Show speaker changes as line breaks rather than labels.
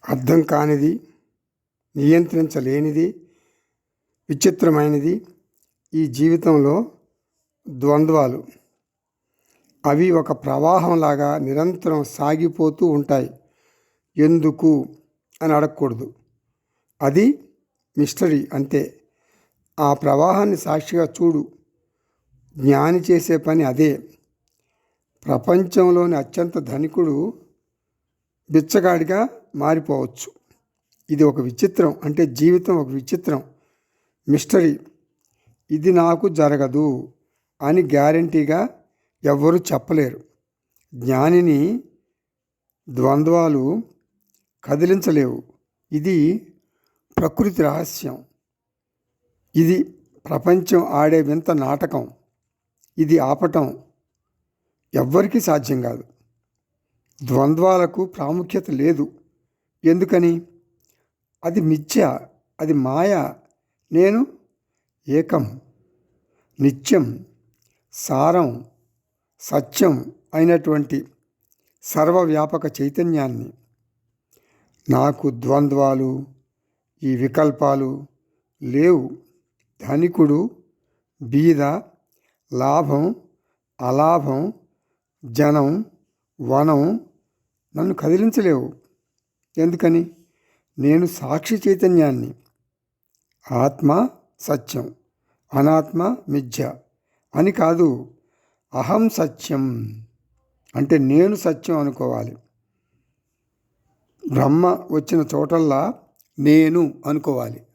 అర్థం కానిది, నియంత్రించలేనిది, విచిత్రమైనది ఈ జీవితంలో ద్వంద్వాలు. అవి ఒక ప్రవాహంలాగా నిరంతరం సాగిపోతూ ఉంటాయి. ఎందుకు అని అడగకూడదు. అది మిస్టరీ అంతే. ఆ ప్రవాహాన్ని సాక్షిగా చూడు. జ్ఞాని చేసే పని అదే. ప్రపంచంలోని అత్యంత ధనికుడు బిచ్చగాడిగా మారిపోవచ్చు. ఇది ఒక విచిత్రం. అంటే జీవితం ఒక విచిత్రం, మిస్టరీ. ఇది నాకు జరగదు అని గ్యారంటీగా ఎవ్వరూ చెప్పలేరు. జ్ఞానిని ద్వంద్వాలు కదిలించలేవు. ఇది ప్రకృతి రహస్యం. ఇది ప్రపంచం ఆడే వింత నాటకం. ఇది ఆపటం ఎవ్వరికీ సాధ్యం కాదు. ద్వంద్వాలకు ప్రాముఖ్యత లేదు. ఎందుకని? అది మిథ్య, అది మాయ. నేను ఏకం, నిత్యం, సారం, సత్యం అయినటువంటి సర్వవ్యాపక చైతన్యాన్ని. నాకు ద్వంద్వాలు, ఈ వికల్పాలు లేవు. ధనికుడు, బీద, లాభం, అలాభం, జనం, వనం నన్ను కదిలించలేవు. ఎందుకని? నేను సాక్షి చైతన్యాన్ని. ఆత్మ సత్యం, అనాత్మ మిథ్య అని కాదు. అహం సత్యం అంటే నేను సత్యం అనుకోవాలి. బ్రహ్మ వచ్చిన చోటల్లా నేను అనుకోవాలి.